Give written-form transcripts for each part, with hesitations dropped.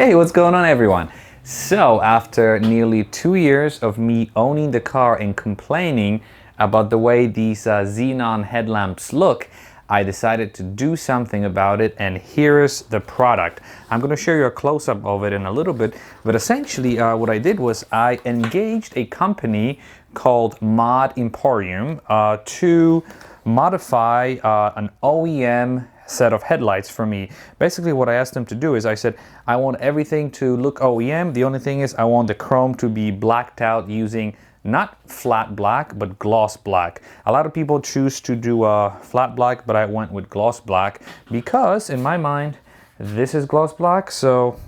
Hey, what's going on everyone? So after nearly 2 years of me owning the car and complaining about the way these xenon headlamps look, I decided to do something about it, and here's the product. I'm going to show you a close-up of it in a little bit, but essentially what I did was I engaged a company called Mod Emporium to modify an OEM set of headlights for me. Basically what I asked them to do is I said, I want everything to look OEM. The only thing is I want the chrome to be blacked out using not flat black, but gloss black. A lot of people choose to do flat black, but I went with gloss black because in my mind, this is gloss black, so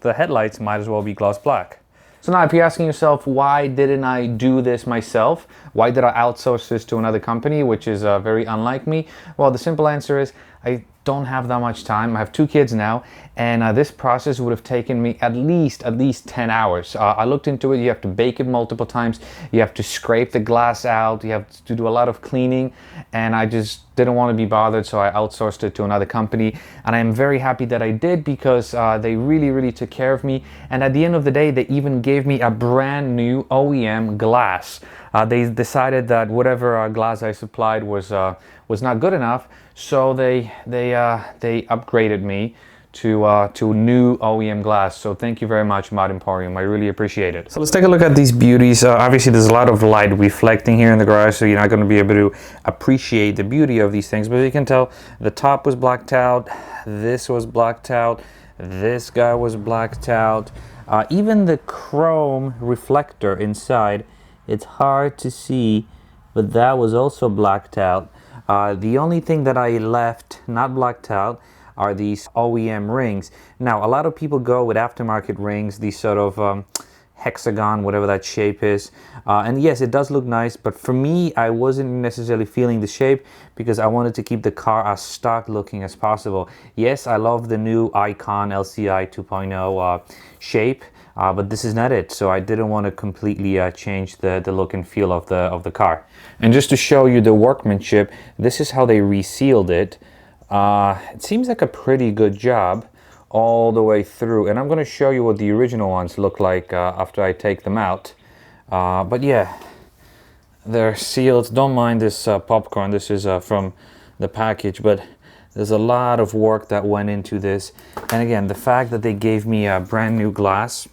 the headlights might as well be gloss black. So now if you're asking yourself, why didn't I do this myself? Why did I outsource this to another company, which is very unlike me? Well, the simple answer is I don't have that much time. I have 2 kids now, and this process would have taken me at least 10 hours. I looked into it. You have to bake it multiple times. You have to scrape the glass out. You have to do a lot of cleaning, and I just didn't want to be bothered, so I outsourced it to another company. And I am very happy that I did because they really took care of me. And at the end of the day, they even gave me a brand new OEM glass. They decided that whatever glass I supplied was not good enough, so they upgraded me to new OEM glass. So thank you very much, Mod Emporium. I really appreciate it. So let's take a look at these beauties. Obviously there's a lot of light reflecting here in the garage, so you're not going to be able to appreciate the beauty of these things, but you can tell the top was blacked out, this was blacked out, this guy was blacked out, even the chrome reflector inside, it's hard to see, but that was also blacked out. The only thing that I left not blacked out are these OEM rings. Now, a lot of people go with aftermarket rings, these sort of hexagon, whatever that shape is. And yes, it does look nice, but for me, I wasn't necessarily feeling the shape because I wanted to keep the car as stock looking as possible. Yes, I love the new Icon LCI 2.0 shape, but this is not it. So I didn't want to completely change the look and feel of the car. And just to show you the workmanship, this is how they resealed it. It seems like a pretty good job all the way through, and I'm going to show you what the original ones look like after I take them out. But yeah, they're sealed. Don't mind this popcorn. This is from the package, but there's a lot of work that went into this. And again, the fact that they gave me a brand new glass,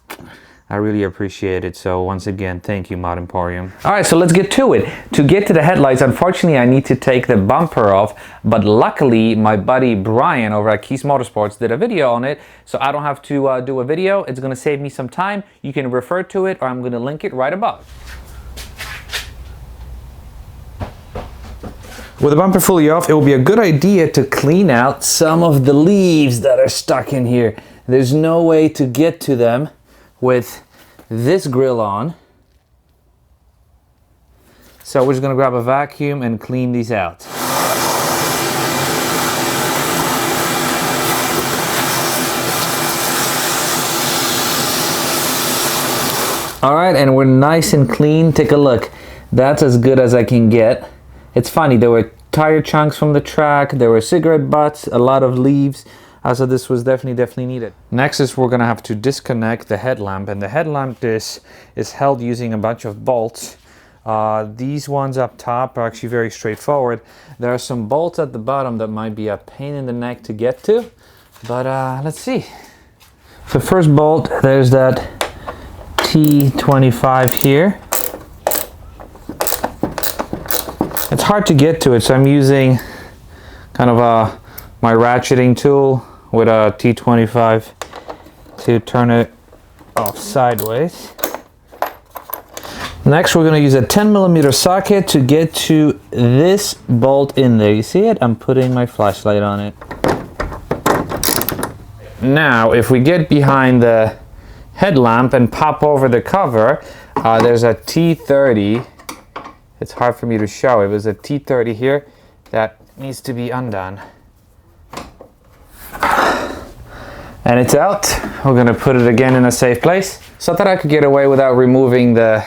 I really appreciate it. So once again, thank you, Mod Emporium. All right, so let's get to it. To get to the headlights, unfortunately, I need to take the bumper off, but luckily, my buddy Brian over at Keys Motorsports did a video on it, so I don't have to do a video. It's gonna save me some time. You can refer to it, or I'm gonna link it right above. With the bumper fully off, it will be a good idea to clean out some of the leaves that are stuck in here. There's no way to get to them with this grill on, so we're just going to grab a vacuum and clean these out. Alright, and we're nice and clean. Take a look. That's as good as I can get. It's funny, there were tire chunks from the track, there were cigarette butts, a lot of leaves. So this was definitely needed. Next is we're gonna have to disconnect the headlamp, and the headlamp is held using a bunch of bolts. These ones up top are actually very straightforward. There are some bolts at the bottom that might be a pain in the neck to get to, but let's see. So first bolt, there's that T25 here. It's hard to get to it, so I'm using kind of my ratcheting tool with a T25 to turn it off sideways. Next, we're going to use a 10mm socket to get to this bolt in there. You see it? I'm putting my flashlight on it. Now, if we get behind the headlamp and pop over the cover, there's a T30. It's hard for me to show it. There's a T30 here that needs to be undone. And it's out. We're gonna put it again in a safe place. So I thought I could get away without removing the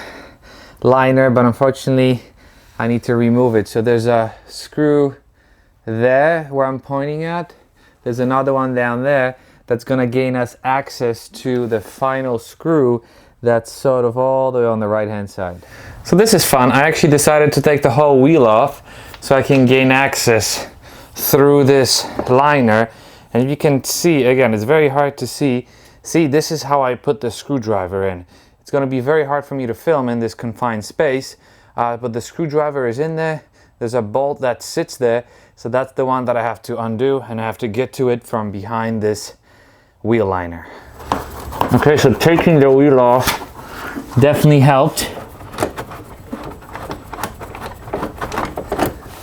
liner, but unfortunately I need to remove it. So there's a screw there where I'm pointing at. There's another one down there. that's gonna gain us access to the final screw that's sort of all the way on the right hand side. So this is fun. I actually decided to take the whole wheel off so I can gain access through this liner. And you can see, again, it's very hard to see. See, this is how I put the screwdriver in. It's gonna be very hard for me to film in this confined space, but the screwdriver is in there. There's a bolt that sits there. So that's the one that I have to undo, and I have to get to it from behind this wheel liner. Okay, so taking the wheel off definitely helped.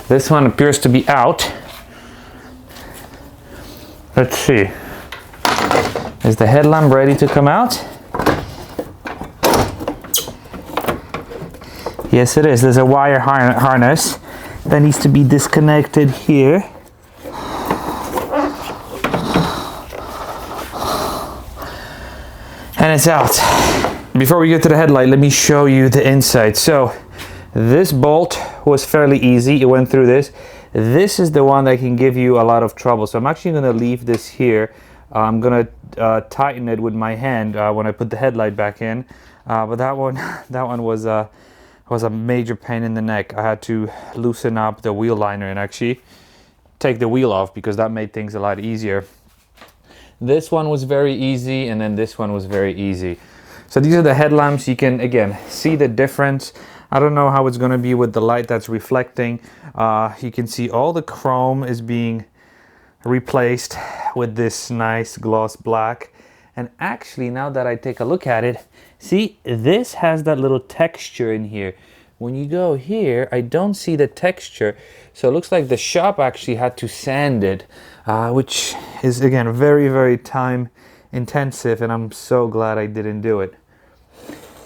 This one appears to be out. Let's see. Is the headlamp ready to come out? Yes, it is. There's a wire harness that needs to be disconnected here. And it's out. Before we get to the headlight, let me show you the inside. So this bolt was fairly easy. It went through this. This is the one that can give you a lot of trouble. So I'm actually going to leave this here. I'm going to tighten it with my hand when I put the headlight back in. But that one was a major pain in the neck. I had to loosen up the wheel liner and actually take the wheel off because that made things a lot easier. This one was very easy, and then this one was very easy. So these are the headlamps. You can, again, see the difference. I don't know how it's going to be with the light that's reflecting. You can see all the chrome is being replaced with this nice gloss black. And actually, now that I take a look at it, see, this has that little texture in here. When you go here, I don't see the texture. So it looks like the shop actually had to sand it, which is, again, very, very time intensive, and I'm so glad I didn't do it.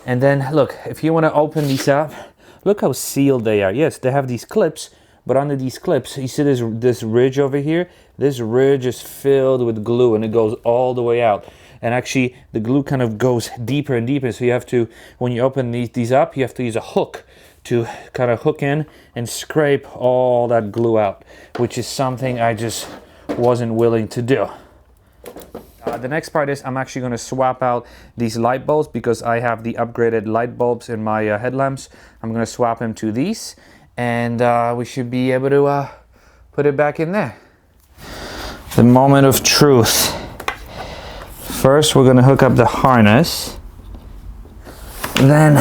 And then, look, if you want to open these up, look how sealed they are. Yes, they have these clips, but under these clips, you see this ridge over here? This ridge is filled with glue, and it goes all the way out. And actually, the glue kind of goes deeper and deeper. So you have to, when you open these up, you have to use a hook to kind of hook in and scrape all that glue out, which is something I just wasn't willing to do. The next part is I'm actually going to swap out these light bulbs because I have the upgraded light bulbs in my headlamps. I'm going to swap them to these, and we should be able to put it back in there. The moment of truth. First, we're going to hook up the harness. Then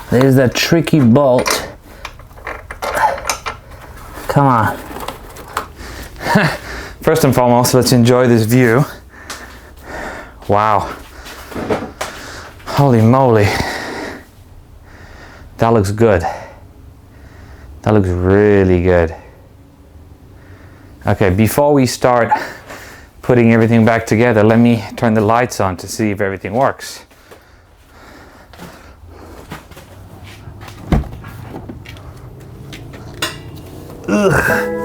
there's that tricky bolt. Come on. First and foremost, let's enjoy this view. Wow. Holy moly. That looks good. That looks really good. Okay, before we start putting everything back together, let me turn the lights on to see if everything works. Ugh.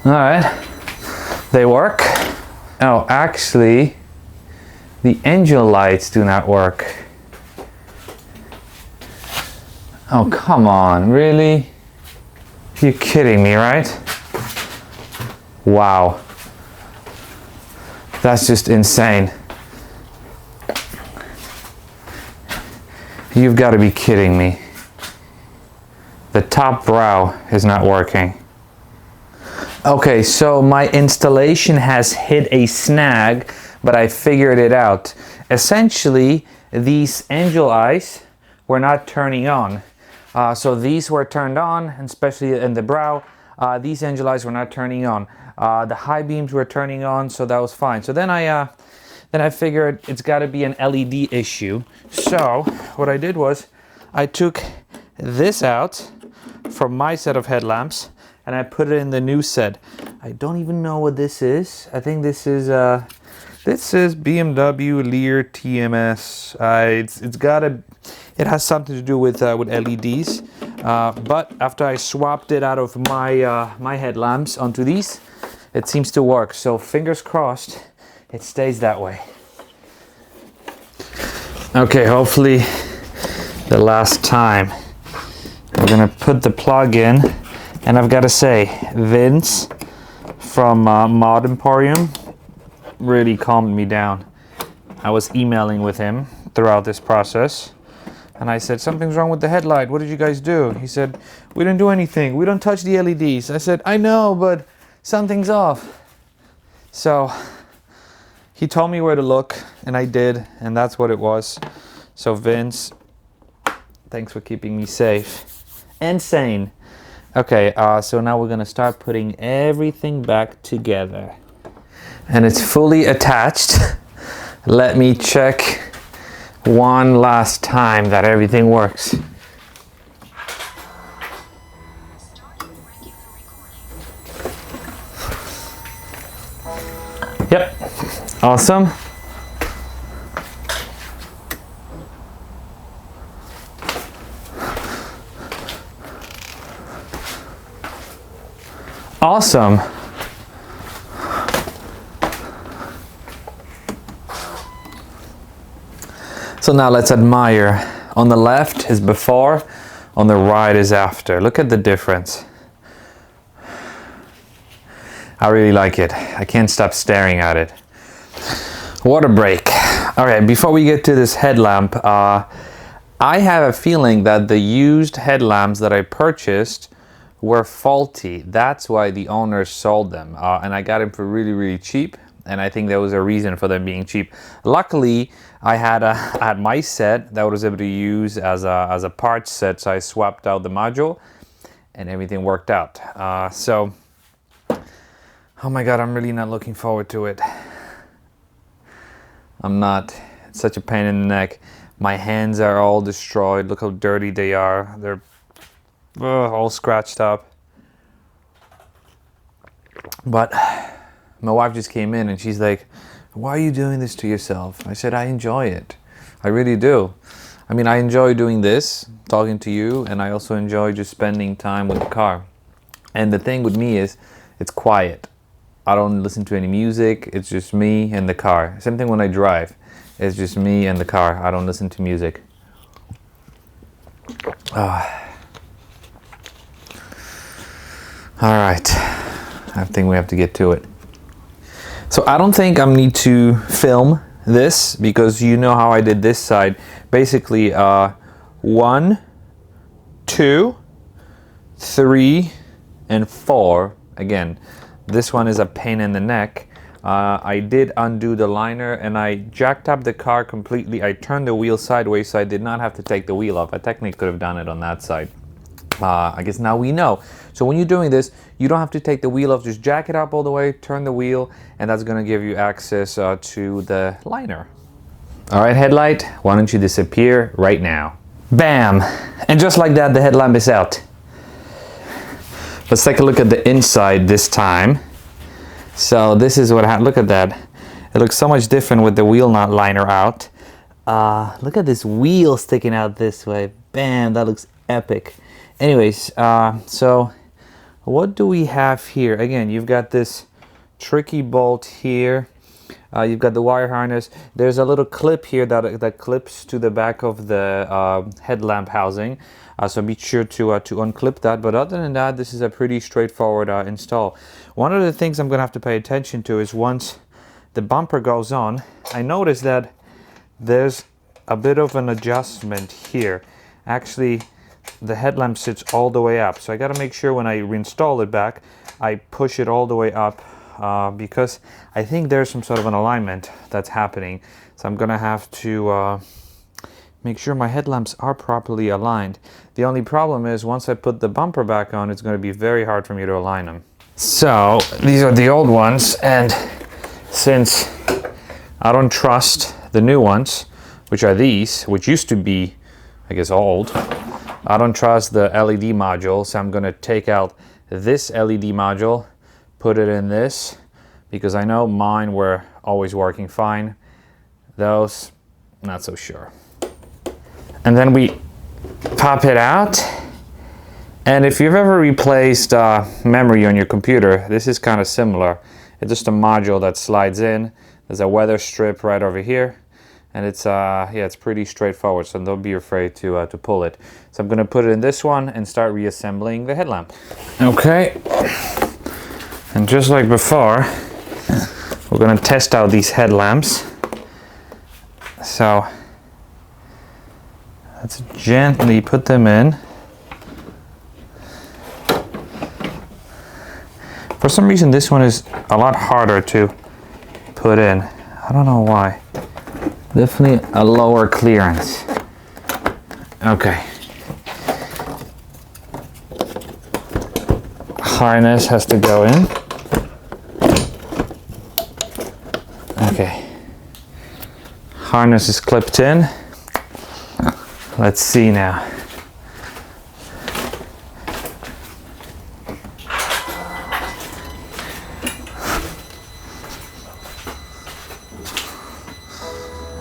All right, they work. Oh, actually, the engine lights do not work. Oh, come on, really? You're kidding me, right? Wow. That's just insane. You've got to be kidding me. The top brow is not working. Okay, so my installation has hit a snag, but I figured it out. Essentially, these angel eyes were not turning on. So these were turned on, and especially in the brow, these angel eyes were not turning on. The high beams were turning on, so that was fine. So then I figured it's got to be an LED issue. So what I did was I took this out from my set of headlamps and I put it in the new set. I don't even know what this is. I think this is BMW Lear TMS. It has something to do with LEDs. But after I swapped it out of my headlamps onto these, it seems to work. So fingers crossed, it stays that way. Okay, hopefully the last time. We're gonna put the plug in, and I've got to say, Vince from Mod Emporium really calmed me down. I was emailing with him throughout this process, and I said, something's wrong with the headlight. What did you guys do? He said, we didn't do anything. We don't touch the LEDs. I said, I know, but something's off. So he told me where to look, and I did, and that's what it was. So Vince, thanks for keeping me safe and sane. Okay, so now we're gonna start putting everything back together. And it's fully attached. Let me check one last time that everything works. Yep, awesome. Awesome. So now let's admire. On the left is before, on the right is after. Look at the difference. I really like it. I can't stop staring at it. What a break. All right, before we get to this headlamp, I have a feeling that the used headlamps that I purchased were faulty. That's why the owner sold them. And I got them for really, really cheap. And I think there was a reason for them being cheap. Luckily, I had my set that I was able to use as a parts set. So I swapped out the module and everything worked out. So, oh my God, I'm really not looking forward to it. I'm not. It's such a pain in the neck. My hands are all destroyed. Look how dirty they are. They're all scratched up. But my wife just came in and she's like, why are you doing this to yourself? I said, I enjoy it. I really do. I mean, I enjoy doing this, talking to you, and I also enjoy just spending time with the car. And the thing with me is, it's quiet. I don't listen to any music. It's just me and the car. Same thing when I drive. It's just me and the car. I don't listen to music. All right, I think we have to get to it. So I don't think I need to film this because you know how I did this side. Basically, 1, 2, 3, and 4. Again, this one is a pain in the neck. I did undo the liner and I jacked up the car completely. I turned the wheel sideways so I did not have to take the wheel off. I technically could have done it on that side. I guess now we know. So when you're doing this, you don't have to take the wheel off, just jack it up all the way, turn the wheel, and that's gonna give you access to the liner. All right, headlight, why don't you disappear right now? Bam! And just like that, the headlamp is out. Let's take a look at the inside this time. So this is what happened. Look at that. It looks so much different with the wheel nut liner out. Look at this wheel sticking out this way. Bam, that looks epic. Anyways, so what do we have here? Again, you've got this tricky bolt here. You've got the wire harness. There's a little clip here that clips to the back of the headlamp housing. So be sure to unclip that. But other than that, this is a pretty straightforward install. One of the things I'm going to have to pay attention to is once the bumper goes on, I noticed that there's a bit of an adjustment here. Actually, the headlamp sits all the way up. So I got to make sure when I reinstall it back, I push it all the way up because I think there's some sort of an alignment that's happening. So I'm going to have to make sure my headlamps are properly aligned. The only problem is once I put the bumper back on, it's going to be very hard for me to align them. So these are the old ones, and since I don't trust the new ones, which are these, which used to be, I guess, old, I don't trust the LED module, so I'm going to take out this LED module, put it in this, because I know mine were always working fine. Those, not so sure. And then we pop it out. And if you've ever replaced memory on your computer, this is kind of similar. It's just a module that slides in. There's a weather strip right over here. and it's yeah, it's pretty straightforward, so don't be afraid to pull it. So I'm gonna put it in this one and start reassembling the headlamp. Okay, and just like before, we're gonna test out these headlamps. So let's gently put them in. For some reason this one is a lot harder to put in. I don't know why. Definitely a lower clearance. Okay. Harness has to go in. Okay. Harness is clipped in. Let's see now.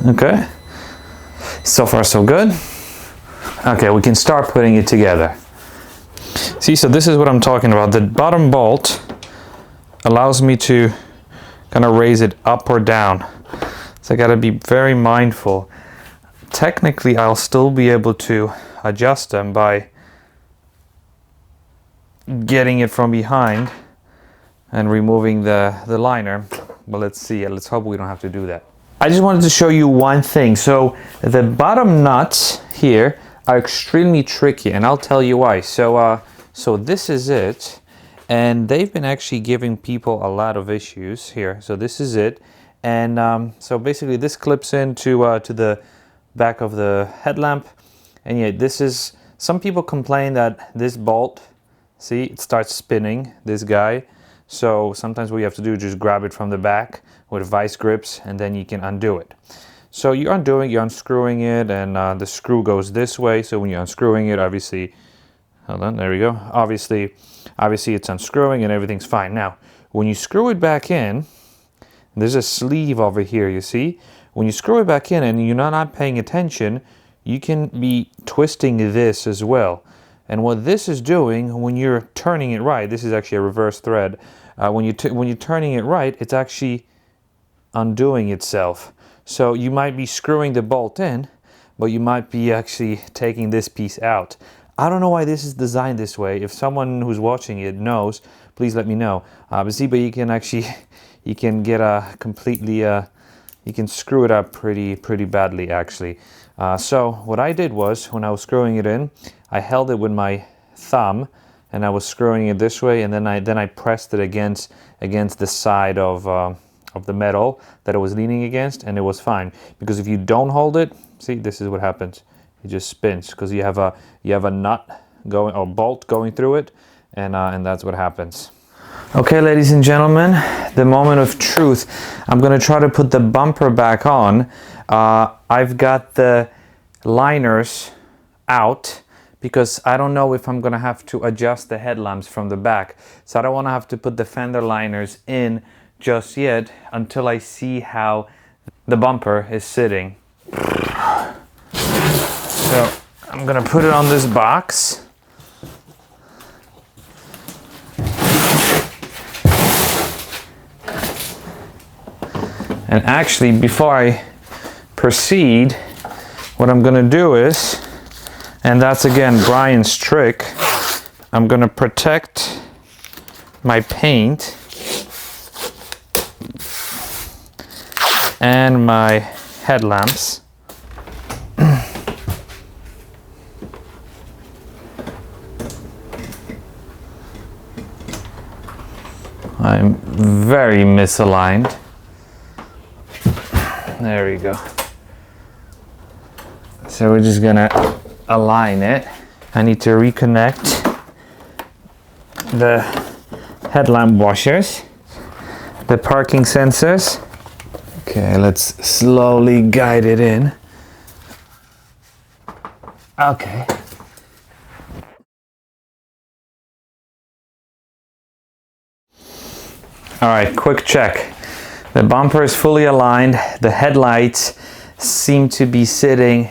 Okay, so far so good. Okay, we can start putting it together. See, so this is what I'm talking about. The bottom bolt allows me to kind of raise it up or down. So I gotta be very mindful. Technically, I'll still be able to adjust them by getting it from behind and removing the liner. But let's see, let's hope we don't have to do that. I just wanted to show you one thing. So the bottom nuts here are extremely tricky, and I'll tell you why. So this is it, and they've been actually giving people a lot of issues here. So this is it, and so basically this clips into to the back of the headlamp, and yeah, this is. Some people complain that this bolt, see, it starts spinning. This guy. So sometimes what you have to do is just grab it from the back with vice grips, and then you can undo it. So you're unscrewing it, and the screw goes this way. So when you're unscrewing it, obviously, hold on, there we go. Obviously it's unscrewing and everything's fine. Now, when you screw it back in, there's a sleeve over here, you see? When you screw it back in and you're not paying attention, you can be twisting this as well. And what this is doing, when you're turning it right, this is actually a reverse thread. When you're turning it right, it's actually undoing itself. So you might be screwing the bolt in, but you might be actually taking this piece out. I don't know why this is designed this way. If someone who's watching it knows, please let me know. But you can actually, you can get a completely, you can screw it up pretty badly actually. So what I did was, when I was screwing it in, I held it with my thumb, and I was screwing it this way, and then I pressed it against the side of the metal that it was leaning against, and it was fine. Because if you don't hold it, see, this is what happens. It just spins because you have a nut going, or bolt going through it, and that's what happens. Okay, ladies and gentlemen, the moment of truth. I'm gonna try to put the bumper back on. I've got the liners out because I don't know if I'm gonna have to adjust the headlamps from the back. So I don't wanna have to put the fender liners in just yet until I see how the bumper is sitting. So I'm gonna put it on this box. And actually, before I proceed, what I'm gonna do is, and that's again Brian's trick, I'm gonna protect my paint and my headlamps. I'm very misaligned. There we go. So we're just gonna align it. I need to reconnect the headlamp washers, the parking sensors. Okay, let's slowly guide it in. Okay. All right, quick check. The bumper is fully aligned. The headlights seem to be sitting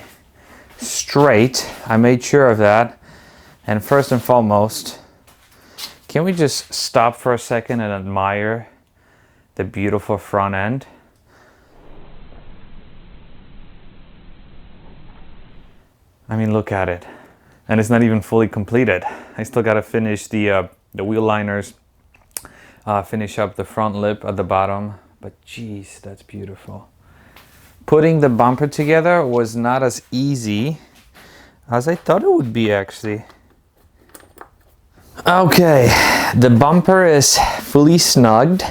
straight. I made sure of that. And first and foremost, can we just stop for a second and admire the beautiful front end? I mean, look at it. And it's not even fully completed. I still gotta finish the wheel liners, finish up the front lip at the bottom, but geez, that's beautiful. Putting the bumper together was not as easy as I thought it would be, actually. Okay, the bumper is fully snugged.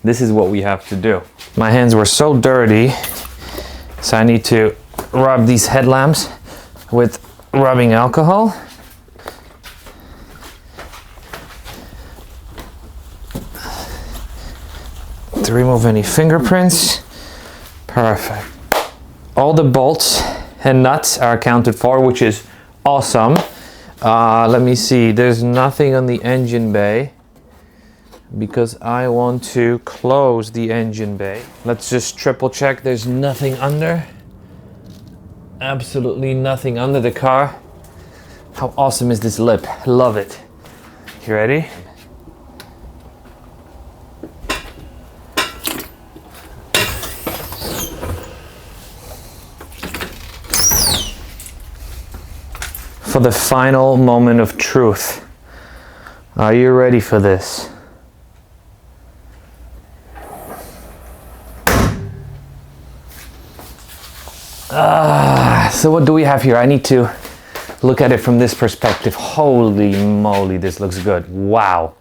This is what we have to do. My hands were so dirty, so I need to rub these headlamps with rubbing alcohol. To remove any fingerprints. Perfect. All the bolts and nuts are accounted for, which is awesome. Let me see, there's nothing on the engine bay because I want to close the engine bay. Let's just triple check there's nothing under. Absolutely nothing under the car. How awesome is this lip? Love it. You ready? For the final moment of truth. Are you ready for this? So what do we have here? I need to look at it from this perspective. Holy moly, this looks good. Wow.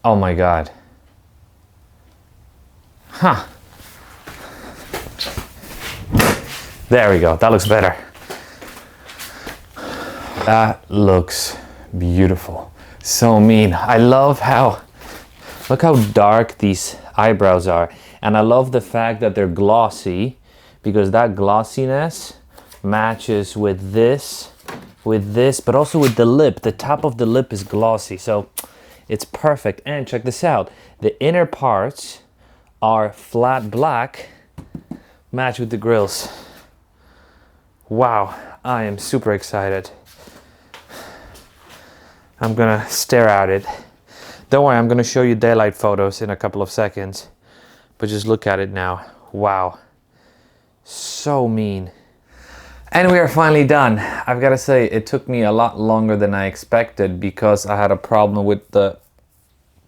Oh my God. Huh. There we go. That looks better. That looks beautiful. So mean. I love how, look how dark these eyebrows are. And I love the fact that they're glossy, because that glossiness matches with this, but also with the lip. The top of the lip is glossy, so it's perfect. And check this out. The inner parts are flat black, match with the grills. Wow, I am super excited. I'm gonna stare at it. Don't worry, I'm gonna show you daylight photos in a couple of seconds, but just look at it now. Wow, so mean. And we are finally done. I've gotta say, it took me a lot longer than I expected because I had a problem with the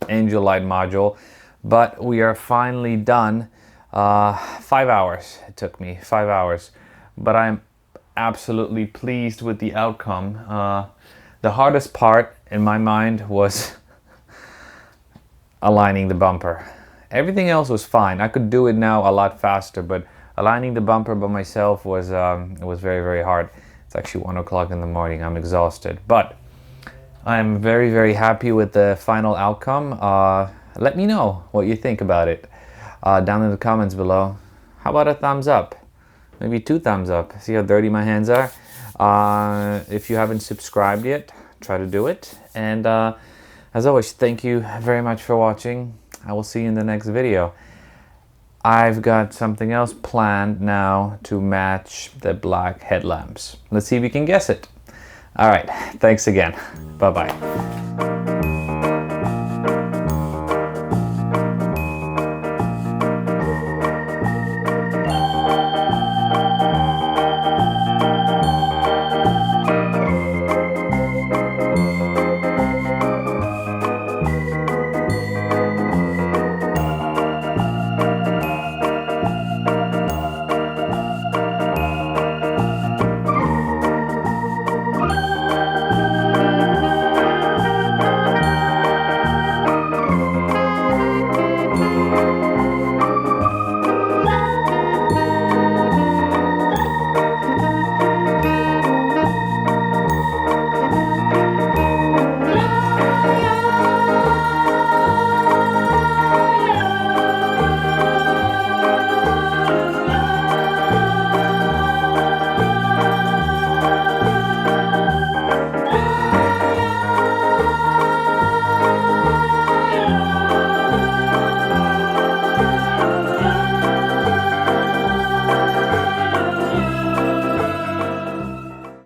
angel light module, but we are finally done. 5 hours, it took me 5 hours, but I'm absolutely pleased with the outcome. The hardest part in my mind was aligning the bumper. Everything else was fine. I could do it now a lot faster, but aligning the bumper by myself was it was very, very hard. It's actually 1 o'clock in the morning. I'm exhausted, but I'm very, very happy with the final outcome. Let me know what you think about it down in the comments below. How about a thumbs up? Maybe 2 thumbs up. See how dirty my hands are? If you haven't subscribed yet, try to do it. And as always, thank you very much for watching. I will see you in the next video. I've got something else planned now to match the black headlamps. Let's see if you can guess it. All right, thanks again. Bye-bye.